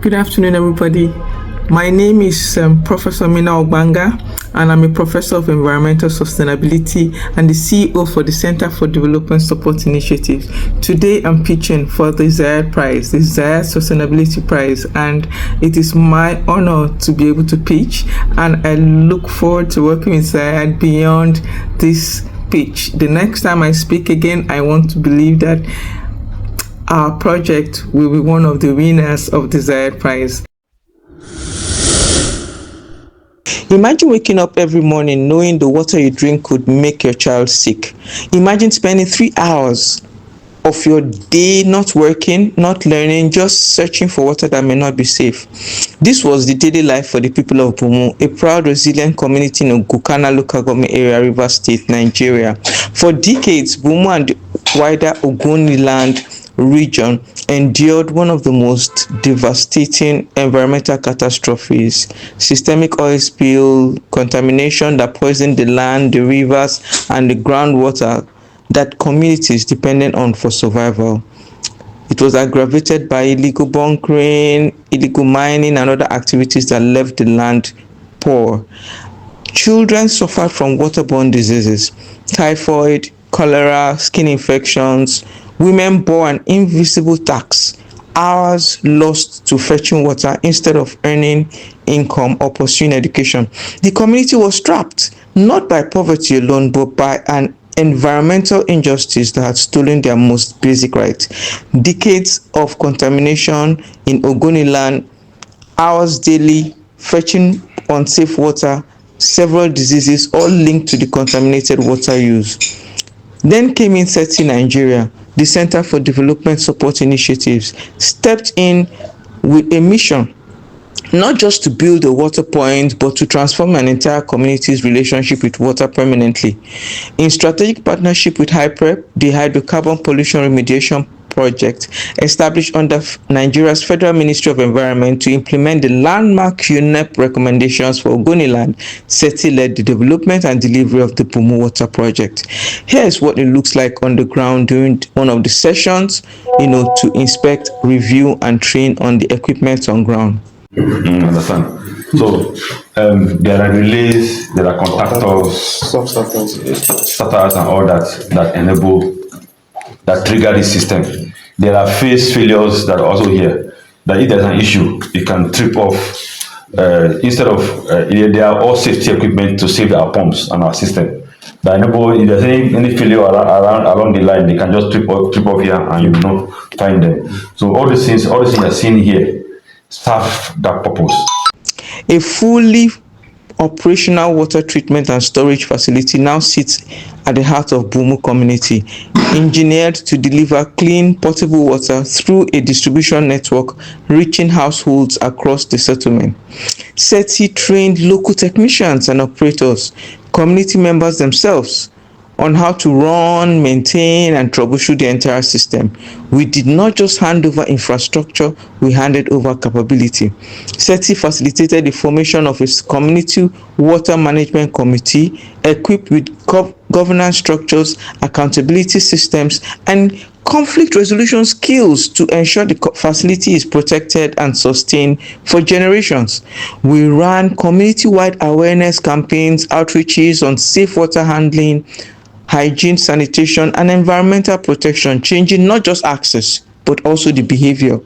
Good afternoon, everybody. My name is Professor Mina Obanga, and I'm a professor of environmental sustainability and the CEO for the Center for Development Support Initiatives. Today, I'm pitching for the Zayed Prize, the Zayed Sustainability Prize, and it is my honor to be able to pitch, and I look forward to working with Zayed beyond this pitch. The next time I speak again, I want to believe that our project will be one of the winners of the Zayed Prize. Imagine waking up every morning knowing the water you drink could make your child sick. Imagine spending 3 hours of your day not working, not learning, just searching for water that may not be safe. This was the daily life for the people of Bumu, a proud, resilient community in Ogukana local government area, Rivers State, Nigeria. For decades, Bumu and the wider Ogoniland region endured one of the most devastating environmental catastrophes: systemic oil spill, contamination that poisoned the land, the rivers, and the groundwater that communities depended on for survival. It was aggravated by illegal bunkering, illegal mining, and other activities that left the land poor. Children suffered from waterborne diseases, typhoid, cholera, skin infections. Women bore an invisible tax, hours lost to fetching water instead of earning income or pursuing education. The community was trapped, not by poverty alone, but by an environmental injustice that had stolen their most basic rights. Decades of contamination in Ogoniland, hours daily fetching unsafe water, several diseases, all linked to the contaminated water use. Then came in CEDSI Nigeria. The Center for Development Support Initiatives stepped in with a mission, not just to build a water point, but to transform an entire community's relationship with water permanently. In strategic partnership with HYPREP, the Hydrocarbon Pollution Remediation Project, established under Nigeria's Federal Ministry of Environment to implement the landmark UNEP recommendations for Ogoniland, CEDSI led the development and delivery of the Bumu Water Project. Here is what it looks like on the ground during one of the sessions, to inspect, review, and train on the equipment on ground. Understand. So there are relays, there are contactors, starters, and all that enable, that trigger this system. There are phase failures that are also here. That if there's an issue, it can trip off. Instead of there are all safety equipment to save our pumps and our system. That enable, if there's any failure along the line, they can just trip off here and you will not find them. So all these things are seen here serve that purpose. A fully operational water treatment and storage facility now sits at the heart of Bumu community, engineered to deliver clean, portable water through a distribution network reaching households across the settlement. CEDSI trained local technicians and operators, community members themselves, on how to run, maintain, and troubleshoot the entire system. We did not just hand over infrastructure, we handed over capability. CEDSI facilitated the formation of a community water management committee equipped with governance structures, accountability systems, and conflict resolution skills to ensure the facility is protected and sustained for generations. We ran community-wide awareness campaigns, outreaches on safe water handling, hygiene, sanitation, and environmental protection, changing not just access, but also the behavior.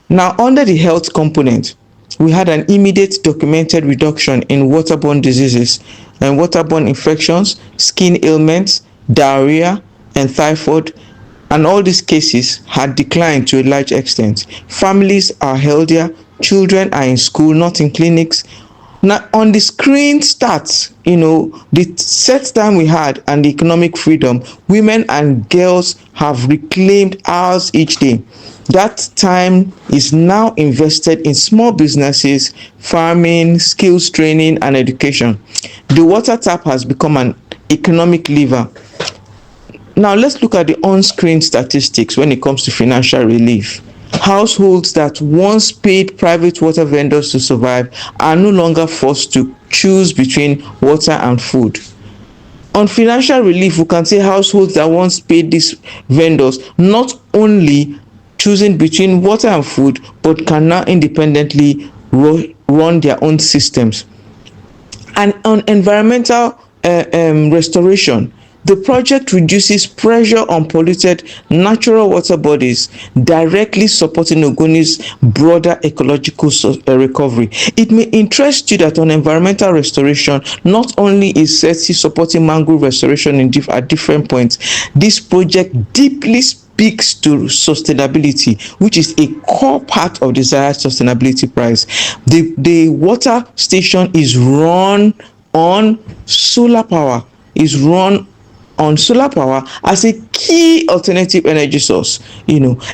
Now, under the health component, we had an immediate documented reduction in waterborne diseases and waterborne infections, skin ailments, diarrhea, and typhoid, and all these cases had declined to a large extent. Families are healthier, children are in school, not in clinics. Now, on the screen stats, the set time we had and the economic freedom, women and girls have reclaimed hours each day. That time is now invested in small businesses, farming, skills training, and education. The water tap has become an economic lever. Now, let's look at the on-screen statistics when it comes to financial relief. Households that once paid private water vendors to survive are no longer forced to choose between water and food. On financial relief, we can say households that once paid these vendors not only choosing between water and food, but can now independently run their own systems. And on environmental restoration, the project reduces pressure on polluted natural water bodies, directly supporting Ogoni's broader ecological recovery. It may interest you that on environmental restoration, not only is CEDSI supporting mangrove restoration at different points, this project deeply speaks to sustainability, which is a core part of the Zayed sustainability prize. The water station is run on solar power, as a key alternative energy source.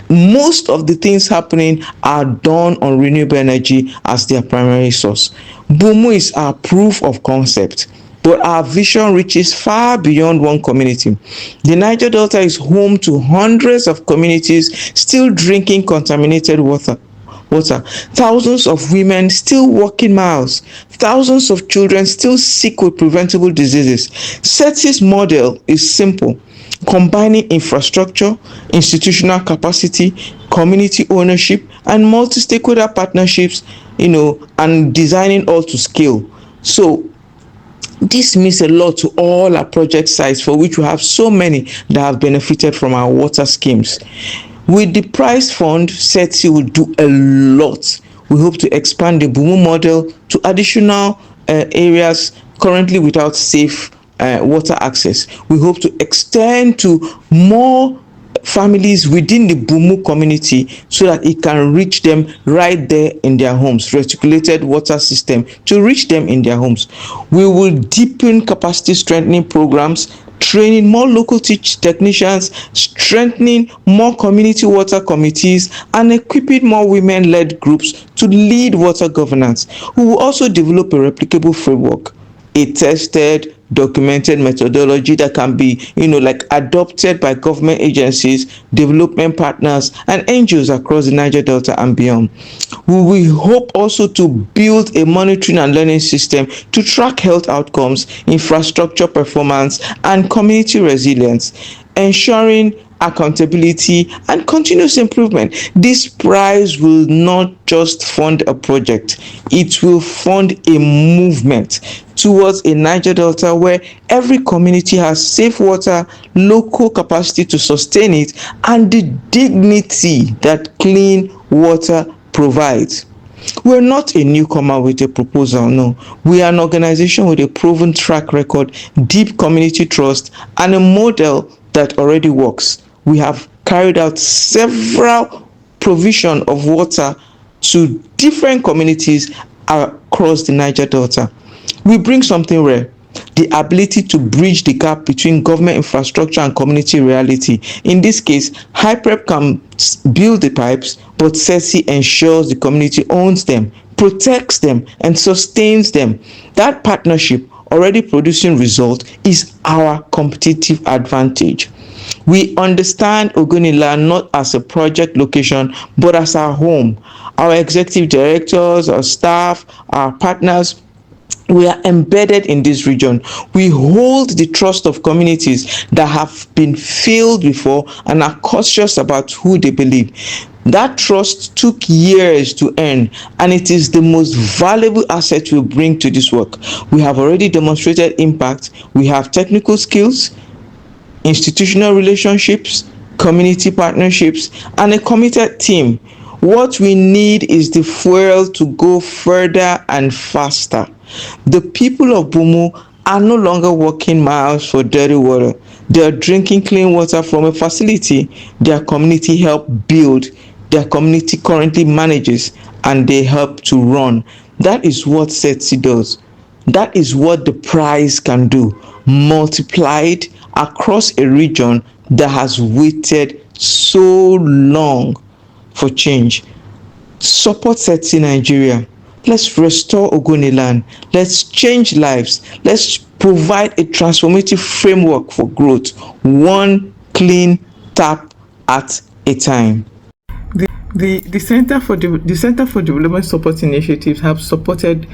Most of the things happening are done on renewable energy as their primary source. Bumu is our proof of concept, but our vision reaches far beyond one community. The Niger Delta is home to hundreds of communities still drinking contaminated water. Thousands of women still walking miles, thousands of children still sick with preventable diseases. CEDSI's model is simple: combining infrastructure, institutional capacity, community ownership, and multi-stakeholder partnerships, and designing all to scale. So this means a lot to all our project sites, for which we have so many that have benefited from our water schemes. With the prize fund, CEDSI will do a lot. We hope to expand the Bumu model to additional areas currently without safe water access. We hope to extend to more families within the Bumu community so that it can reach them right there in their homes, reticulated water system to reach them in their homes. We will deepen capacity strengthening programs, training more local technicians, strengthening more community water committees, and equipping more women-led groups to lead water governance. We will also develop a replicable framework, a tested, documented methodology that can be, adopted by government agencies, development partners, and NGOs across the Niger Delta and beyond. We hope also to build a monitoring and learning system to track health outcomes, infrastructure performance, and community resilience, ensuring accountability and continuous improvement. This prize will not just fund a project, it will fund a movement towards a Niger Delta where every community has safe water, local capacity to sustain it, and the dignity that clean water provides. We're not a newcomer with a proposal, no. We are an organization with a proven track record, deep community trust, and a model that already works. We have carried out several provision of water to different communities across the Niger Delta. We bring something rare: the ability to bridge the gap between government infrastructure and community reality. In this case, HyPrep can build the pipes, but CEDSI ensures the community owns them, protects them, and sustains them. That partnership, already producing results, is our competitive advantage. We understand Ogoniland not as a project location, but as our home. Our executive directors, our staff, our partners, we are embedded in this region. We hold the trust of communities that have been failed before and are cautious about who they believe. That trust took years to earn, and it is the most valuable asset we bring to this work. We have already demonstrated impact. We have technical skills, institutional relationships, community partnerships, and a committed team. What we need is the fuel to go further and faster. The people of Bumu are no longer walking miles for dirty water. They are drinking clean water from a facility their community helped build, their community currently manages, and they help to run. That is what CEDSI does. That is what the prize can do, multiplied across a region that has waited so long for change. Support CEDSI Nigeria. Let's restore Ogoniland. Let's change lives. Let's provide a transformative framework for growth, one clean tap at a time. The Center for Development Support Initiatives have supported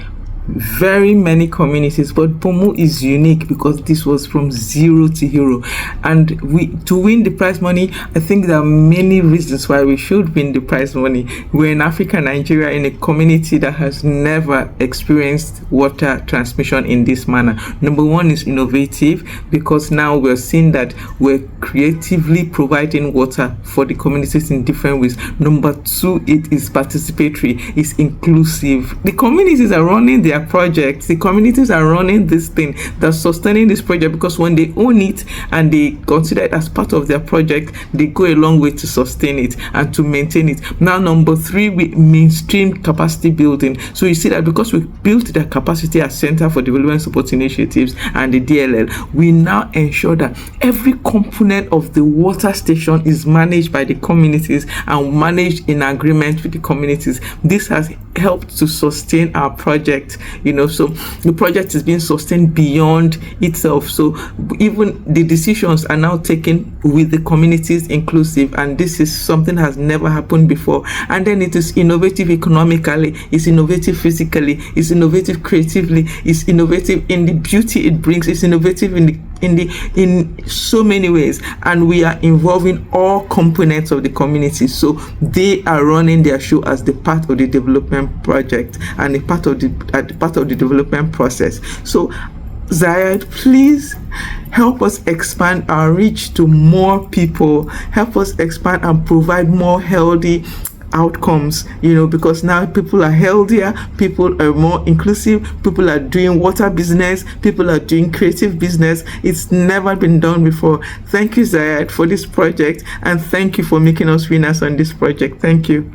very many communities, but Pomo is unique because this was from zero to hero. And to win the prize money, I think there are many reasons why we should win the prize money. We're in Africa, Nigeria, in a community that has never experienced water transmission in this manner. Number one is innovative, because now we're seeing that we're creatively providing water for the communities in different ways. Number two, it is participatory, it's inclusive. The communities are running their projects, the communities are running this thing, that's sustaining this project, because when they own it and they consider it as part of their project, they go a long way to sustain it and to maintain it. Now, number three, we mainstream capacity building. So you see that because we built the capacity at Center for Development Support Initiatives and the DLL, we now ensure that every component of the water station is managed by the communities and managed in agreement with the communities. This has helped to sustain our project, so the project is being sustained beyond itself. So even the decisions are now taken with the communities inclusive, and this is something has never happened before. And then it is innovative economically, it's innovative physically, it's innovative creatively, it's innovative in the beauty it brings, it's innovative in so many ways, and we are involving all components of the community, so they are running their show as the part of the development project and a part of the development process. So Zayed, please help us expand our reach to more people, help us expand and provide more healthy outcomes, because now people are healthier, people are more inclusive, people are doing water business, people are doing creative business. It's never been done before. Thank you, Zayed, for this project, and thank you for making us winners on this project. Thank you.